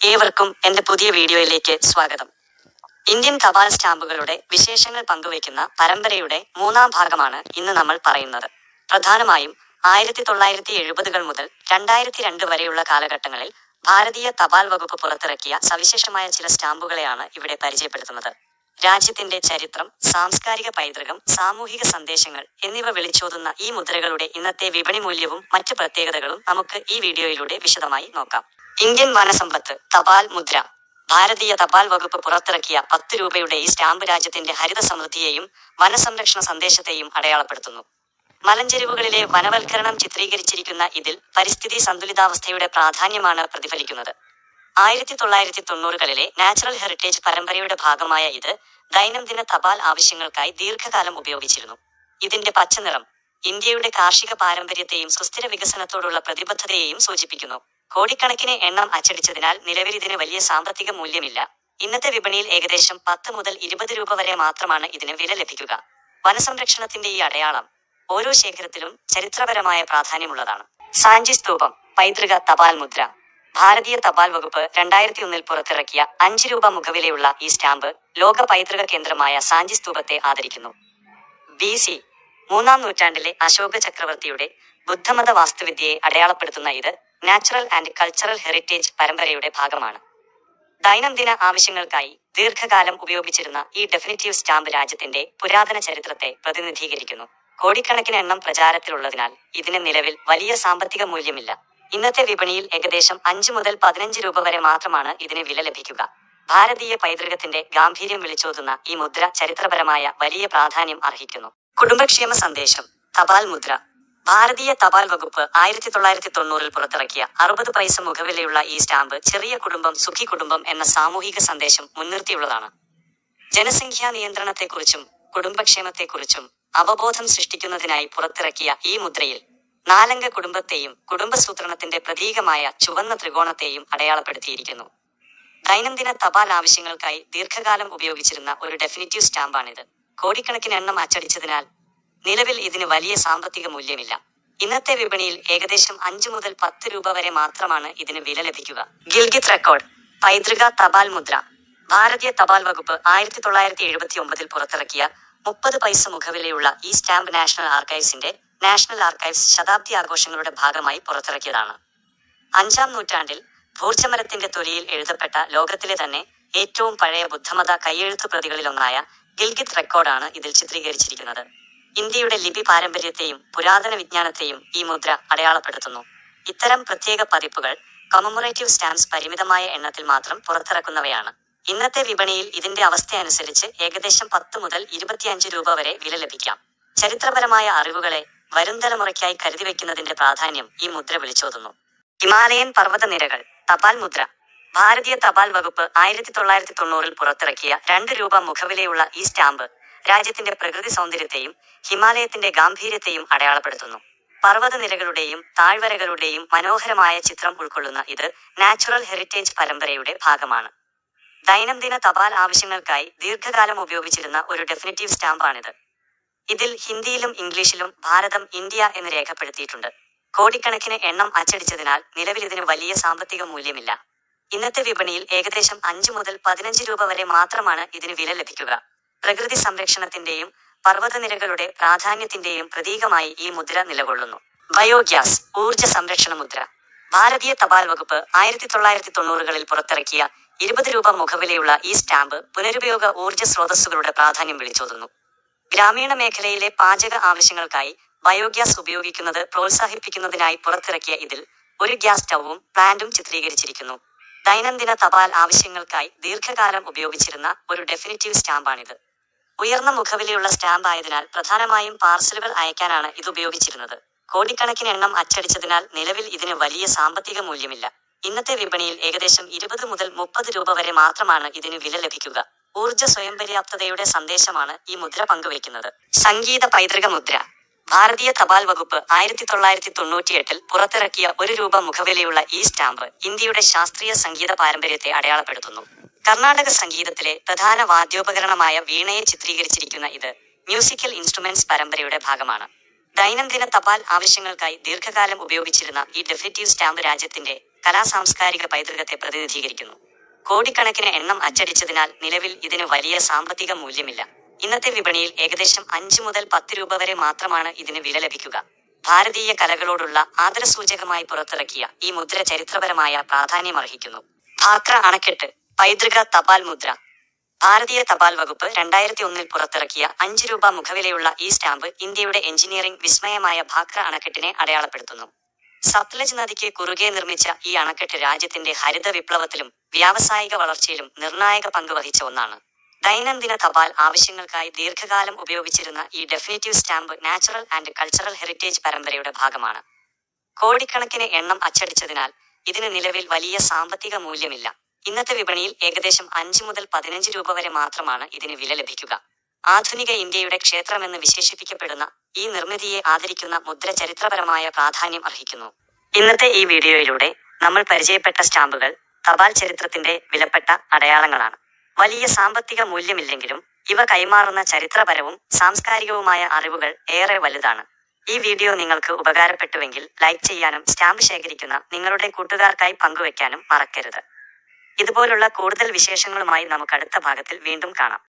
ഏവർക്കും എന്റെ പുതിയ വീഡിയോയിലേക്ക് സ്വാഗതം. ഇന്ത്യൻ തപാൽ സ്റ്റാമ്പുകളുടെ വിശേഷങ്ങൾ പങ്കുവയ്ക്കുന്ന പരമ്പരയുടെ മൂന്നാം ഭാഗമാണ് ഇന്ന് നമ്മൾ പറയുന്നത്. പ്രധാനമായും 1970 മുതൽ 2002 വരെയുള്ള കാലഘട്ടങ്ങളിൽ ഭാരതീയ തപാൽ വകുപ്പ് പുറത്തിറക്കിയ സവിശേഷമായ ചില സ്റ്റാമ്പുകളെയാണ് ഇവിടെ പരിചയപ്പെടുത്തുന്നത്. രാജ്യത്തിന്റെ ചരിത്രം, സാംസ്കാരിക പൈതൃകം, സാമൂഹിക സന്ദേശങ്ങൾ എന്നിവ വിളിച്ചോതുന്ന ഈ മുദ്രകളുടെ ഇന്നത്തെ വിപണി മൂല്യവും മറ്റ് പ്രത്യേകതകളും നമുക്ക് ഈ വീഡിയോയിലൂടെ വിശദമായി നോക്കാം. ഇന്ത്യൻ വനസമ്പത്ത് തപാൽ മുദ്ര. ഭാരതീയ തപാൽ വകുപ്പ് പുറത്തിറക്കിയ 10 രൂപയുടെ ഈ സ്റ്റാമ്പ് രാജ്യത്തിന്റെ ഹരിത സമൃദ്ധിയെയും വനസംരക്ഷണ സന്ദേശത്തെയും അടയാളപ്പെടുത്തുന്നു. മലഞ്ചെരിവുകളിലെ വനവൽക്കരണം ചിത്രീകരിച്ചിരിക്കുന്ന ഇതിൽ പരിസ്ഥിതി സന്തുലിതാവസ്ഥയുടെ പ്രാധാന്യമാണ് പ്രതിഫലിക്കുന്നത്. 1990കളിലെ നാച്ചുറൽ ഹെറിറ്റേജ് പരമ്പരയുടെ ഭാഗമായ ഇത് ദൈനംദിന തപാൽ ആവശ്യങ്ങൾക്കായി ദീർഘകാലം ഉപയോഗിച്ചിരുന്നു. ഇതിന്റെ പച്ചനിറം ഇന്ത്യയുടെ കാർഷിക പാരമ്പര്യത്തെയും സുസ്ഥിര വികസനത്തോടുള്ള പ്രതിബദ്ധതയെയും സൂചിപ്പിക്കുന്നു. കോടിക്കണക്കിന് എണ്ണം അച്ചടിച്ചതിനാൽ നിലവിൽ ഇതിന് വലിയ സാമ്പത്തിക മൂല്യമില്ല. ഇന്നത്തെ വിപണിയിൽ ഏകദേശം 10 മുതൽ 20 രൂപ വരെ മാത്രമാണ് ഇതിന് വില ലഭിക്കുക. വനസംരക്ഷണത്തിന്റെ ഈ അടയാളം ഓരോ ശേഖരത്തിലും ചരിത്രപരമായ പ്രാധാന്യമുള്ളതാണ്. സാഞ്ചി സ്തൂപം പൈതൃക തപാൽ മുദ്ര. ഭാരതീയ തപാൽ വകുപ്പ് 2001 പുറത്തിറക്കിയ 5 രൂപ മുഖവിലയുള്ള ഈ സ്റ്റാമ്പ് ലോക പൈതൃക കേന്ദ്രമായ സാഞ്ചി സ്തൂപത്തെ ആദരിക്കുന്നു. BC 3-ാം നൂറ്റാണ്ടിലെ അശോക ചക്രവർത്തിയുടെ ബുദ്ധമത വാസ്തുവിദ്യയെ അടയാളപ്പെടുത്തുന്ന ഇത് നാച്ചുറൽ ആൻഡ് കൾച്ചറൽ ഹെറിറ്റേജ് പരമ്പരയുടെ ഭാഗമാണ്. ദൈനംദിന ആവശ്യങ്ങൾക്കായി ദീർഘകാലം ഉപയോഗിച്ചിരുന്ന ഈ ഡെഫിനിറ്റീവ് സ്റ്റാമ്പ് രാജ്യത്തിന്റെ പുരാതന ചരിത്രത്തെ പ്രതിനിധീകരിക്കുന്നു. കോടിക്കണക്കിന് എണ്ണം പ്രചാരത്തിലുള്ളതിനാൽ ഇതിന് നിലവിൽ വലിയ സാമ്പത്തിക മൂല്യമില്ല. ഇന്നത്തെ വിപണിയിൽ ഏകദേശം 5 മുതൽ 15 രൂപ വരെ മാത്രമാണ് ഇതിന് വില ലഭിക്കുക. ഭാരതീയ പൈതൃകത്തിന്റെ ഗാംഭീര്യം വിളിച്ചോതുന്ന ഈ മുദ്ര ചരിത്രപരമായ വലിയ പ്രാധാന്യം അർഹിക്കുന്നു. കുടുംബക്ഷേമ സന്ദേശം തപാൽ മുദ്ര. ഭാരതീയ തപാൽ വകുപ്പ് 1990 പുറത്തിറക്കിയ 60 പൈസ മുഖവിലയുള്ള ഈ സ്റ്റാമ്പ് ചെറിയ കുടുംബം സുഖി കുടുംബം എന്ന സാമൂഹിക സന്ദേശം മുൻനിർത്തിയുള്ളതാണ്. ജനസംഖ്യാ നിയന്ത്രണത്തെക്കുറിച്ചും കുടുംബക്ഷേമത്തെക്കുറിച്ചും അവബോധം സൃഷ്ടിക്കുന്നതിനായി പുറത്തിറക്കിയ ഈ മുദ്രയിൽ 4-അംഗ കുടുംബത്തെയും കുടുംബസൂത്രണത്തിന്റെ പ്രതീകമായ ചുവന്ന ത്രികോണത്തെയും അടയാളപ്പെടുത്തിയിരിക്കുന്നു. ദൈനംദിന തപാൽ ആവശ്യങ്ങൾക്കായി ദീർഘകാലം ഉപയോഗിച്ചിരുന്ന ഒരു ഡെഫിനിറ്റീവ് സ്റ്റാമ്പാണിത്. കോടിക്കണക്കിന് എണ്ണം അച്ചടിച്ചതിനാൽ നിലവിൽ ഇതിന് വലിയ സാമ്പത്തിക മൂല്യമില്ല. ഇന്നത്തെ വിപണിയിൽ ഏകദേശം 5 മുതൽ 10 രൂപ വരെ മാത്രമാണ് ഇതിന് വില ലഭിക്കുക. ഗിൽഗിത് റെക്കോർഡ് പൈതൃക തപാൽ മുദ്ര. ഭാരതീയ തപാൽ വകുപ്പ് 1979 പുറത്തിറക്കിയ 30 പൈസ മുഖവിലയുള്ള ഈ സ്റ്റാമ്പ് നാഷണൽ ആർക്കൈവ്സ് ശതാബ്ദി ആഘോഷങ്ങളുടെ ഭാഗമായി പുറത്തിറക്കിയതാണ്. 5-ാം നൂറ്റാണ്ടിൽ ഭൂർജമരത്തിന്റെ തൊലിയിൽ എഴുതപ്പെട്ട ലോകത്തിലെ തന്നെ ഏറ്റവും പഴയ ബുദ്ധമത കയ്യെഴുത്തു പ്രതികളിലൊന്നായ ഗിൽഗിത് റെക്കോർഡാണ് ഇതിൽ ചിത്രീകരിച്ചിരിക്കുന്നത്. ഇന്ത്യയുടെ ലിപി പാരമ്പര്യത്തെയും പുരാതന വിജ്ഞാനത്തെയും ഈ മുദ്ര അടയാളപ്പെടുത്തുന്നു. ഇത്തരം പ്രത്യേക പതിപ്പുകൾ കമമറേറ്റീവ് സ്റ്റാമ്പ്സ് പരിമിതമായ എണ്ണത്തിൽ മാത്രം പുറത്തിറക്കുന്നവയാണ്. ഇന്നത്തെ വിപണിയിൽ ഇതിന്റെ അവസ്ഥയനുസരിച്ച് ഏകദേശം 10 മുതൽ 25 രൂപ വരെ വില ലഭിക്കാം. ചരിത്രപരമായ അറിവുകളെ വരും തലമുറയ്ക്കായി കരുതിവെക്കുന്നതിന്റെ പ്രാധാന്യം ഈ മുദ്ര വിളിച്ചോതുന്നു. ഹിമാലയൻ പർവ്വതനിരകൾ തപാൽ മുദ്ര. ഭാരതീയ തപാൽ വകുപ്പ് 1990 പുറത്തിറക്കിയ 2 രൂപ മുഖവിലയുള്ള ഈ സ്റ്റാമ്പ് രാജ്യത്തിന്റെ പ്രകൃതി സൗന്ദര്യത്തെയും ഹിമാലയത്തിന്റെ ഗാംഭീര്യത്തെയും അടയാളപ്പെടുത്തുന്നു. പർവ്വതനിരകളുടെയും താഴ്വരകളുടെയും മനോഹരമായ ചിത്രം ഉൾക്കൊള്ളുന്ന ഇത് നാച്ചുറൽ ഹെറിറ്റേജ് പരമ്പരയുടെ ഭാഗമാണ്. ദൈനംദിന തപാൽ ആവശ്യങ്ങൾക്കായി ദീർഘകാലം ഉപയോഗിച്ചിരുന്ന ഒരു ഡെഫിനിറ്റീവ് സ്റ്റാമ്പാണിത്. ഇതിൽ ഹിന്ദിയിലും ഇംഗ്ലീഷിലും ഭാരതം, ഇന്ത്യ എന്ന് രേഖപ്പെടുത്തിയിട്ടുണ്ട്. കോടിക്കണക്കിന് എണ്ണം അച്ചടിച്ചതിനാൽ നിലവിൽ ഇതിന് വലിയ സാമ്പത്തിക മൂല്യമില്ല. ഇന്നത്തെ വിപണിയിൽ ഏകദേശം 5 മുതൽ 15 രൂപ വരെ മാത്രമാണ് ഇതിന് വില ലഭിക്കുക. പ്രകൃതി സംരക്ഷണത്തിന്റെയും പർവ്വതനിരകളുടെ പ്രാധാന്യത്തിന്റെയും പ്രതീകമായി ഈ മുദ്ര നിലകൊള്ളുന്നു. ബയോഗ്യാസ് ഊർജ സംരക്ഷണ മുദ്ര. ഭാരതീയ തപാൽ വകുപ്പ് 1990കളിൽ പുറത്തിറക്കിയ 20 രൂപ മുഖവിലയുള്ള ഈ സ്റ്റാമ്പ് പുനരുപയോഗ ഊർജ സ്രോതസ്സുകളുടെ പ്രാധാന്യം വിളിച്ചോതുന്നു. ഗ്രാമീണ മേഖലയിലെ പാചക ആവശ്യങ്ങൾക്കായി ബയോഗ്യാസ് ഉപയോഗിക്കുന്നത് പ്രോത്സാഹിപ്പിക്കുന്നതിനായി പുറത്തിറക്കിയ ഇതിൽ ഒരു ഗ്യാസ് സ്റ്റൗവും പ്ലാന്റും ചിത്രീകരിച്ചിരിക്കുന്നു. ദൈനംദിന തപാൽ ആവശ്യങ്ങൾക്കായി ദീർഘകാലം ഉപയോഗിച്ചിരുന്ന ഒരു ഡെഫിനിറ്റീവ് സ്റ്റാമ്പാണിത്. ഉയർന്ന മുഖവിലയുള്ള സ്റ്റാമ്പ് ആയതിനാൽ പ്രധാനമായും പാർസലുകൾ അയക്കാനാണ് ഇത് ഉപയോഗിച്ചിരുന്നത്. കോടിക്കണക്കിന് എണ്ണം അച്ചടിച്ചതിനാൽ നിലവിൽ ഇതിന് വലിയ സാമ്പത്തിക മൂല്യമില്ല. ഇന്നത്തെ വിപണിയിൽ ഏകദേശം 20 മുതൽ 30 രൂപ വരെ മാത്രമാണ് ഇതിന് വില ലഭിക്കുക. ഊർജ സ്വയംപര്യാപ്തതയുടെ സന്ദേശമാണ് ഈ മുദ്ര പങ്കുവയ്ക്കുന്നത്. സംഗീത പൈതൃക മുദ്ര. ഭാരതീയ തപാൽ വകുപ്പ് 1998 പുറത്തിറക്കിയ 1 രൂപ മുഖവിലയുള്ള ഈ സ്റ്റാമ്പ് ഇന്ത്യയുടെ ശാസ്ത്രീയ സംഗീത പാരമ്പര്യത്തെ അടയാളപ്പെടുത്തുന്നു. കർണാടക സംഗീതത്തിലെ പ്രധാന വാദ്യോപകരണമായ വീണയെ ചിത്രീകരിച്ചിരിക്കുന്ന ഇത് മ്യൂസിക്കൽ ഇൻസ്ട്രുമെന്റ്സ് പരമ്പരയുടെ ഭാഗമാണ്. ദൈനംദിന തപാൽ ആവശ്യങ്ങൾക്കായി ദീർഘകാലം ഉപയോഗിച്ചിരുന്ന ഈ ഡെഫിനിറ്റീവ് സ്റ്റാമ്പ് രാജ്യത്തിന്റെ കലാസാംസ്കാരിക പൈതൃകത്തെ പ്രതിനിധീകരിക്കുന്നു. കോടിക്കണക്കിന് എണ്ണം അച്ചടിച്ചതിനാൽ നിലവിൽ ഇതിന് വലിയ സാമ്പത്തിക മൂല്യമില്ല. ഇന്നത്തെ വിപണിയിൽ ഏകദേശം 5 മുതൽ 10 രൂപ വരെ മാത്രമാണ് ഇതിന് വില ലഭിക്കുക. ഭാരതീയ കലകളോടുള്ള ആദരസൂചകമായി പുറത്തിറക്കിയ ഈ മുദ്ര ചരിത്രപരമായ പ്രാധാന്യമർഹിക്കുന്നു. ഭാക്ര അണക്കെട്ട് പൈതൃക തപാൽ മുദ്ര. ഭാരതീയ തപാൽ വകുപ്പ് 2001 പുറത്തിറക്കിയ 5 രൂപ മുഖവിലയുള്ള ഈ സ്റ്റാമ്പ് ഇന്ത്യയുടെ എഞ്ചിനീയറിംഗ് വിസ്മയമായ ഭാക്ര അണക്കെട്ടിനെ അടയാളപ്പെടുത്തുന്നു. സത്ലജ് നദിക്ക് കുറുകെ നിർമ്മിച്ച ഈ അണക്കെട്ട് രാജ്യത്തിന്റെ ഹരിത വിപ്ലവത്തിലും വ്യാവസായിക വളർച്ചയിലും നിർണായക പങ്ക് വഹിച്ച ഒന്നാണ്. ദൈനംദിന തപാൽ ആവശ്യങ്ങൾക്കായി ദീർഘകാലം ഉപയോഗിച്ചിരുന്ന ഈ definitive stamp natural and cultural heritage പരമ്പരയുടെ ഭാഗമാണ്. കോടിക്കണക്കിന് എണ്ണം അച്ചടിച്ചതിനാൽ ഇതിന് നിലവിൽ വലിയ സാമ്പത്തിക മൂല്യമില്ല. ഇന്നത്തെ വിപണിയിൽ ഏകദേശം 5 മുതൽ 15 രൂപ വരെ മാത്രമാണ് ഇതിന് വില ലഭിക്കുക. ആധുനിക ഇന്ത്യയുടെ ക്ഷേത്രമെന്ന് വിശേഷിപ്പിക്കപ്പെടുന്ന ഈ നിർമ്മിതിയെ ആദരിക്കുന്ന മുദ്ര ചരിത്രപരമായ പ്രാധാന്യം അർഹിക്കുന്നു. ഇന്നത്തെ ഈ വീഡിയോയിലൂടെ നമ്മൾ പരിചയപ്പെട്ട സ്റ്റാമ്പുകൾ തപാൽ ചരിത്രത്തിന്റെ വിലപ്പെട്ട അടയാളങ്ങളാണ്. വലിയ സാമ്പത്തിക മൂല്യമില്ലെങ്കിലും ഇവ കൈമാറുന്ന ചരിത്രപരവും സാംസ്കാരികവുമായ അറിവുകൾ ഏറെ വലുതാണ്. ഈ വീഡിയോ നിങ്ങൾക്ക് ഉപകാരപ്പെട്ടുവെങ്കിൽ ലൈക്ക് ചെയ്യാനും സ്റ്റാമ്പ് ശേഖരിക്കുന്ന നിങ്ങളുടെ കൂട്ടുകാർക്കായി പങ്കുവെക്കാനും മറക്കരുത്. ഇതുപോലുള്ള കൂടുതൽ വിശേഷങ്ങളുമായി നമുക്ക് അടുത്ത ഭാഗത്തിൽ വീണ്ടും കാണാം.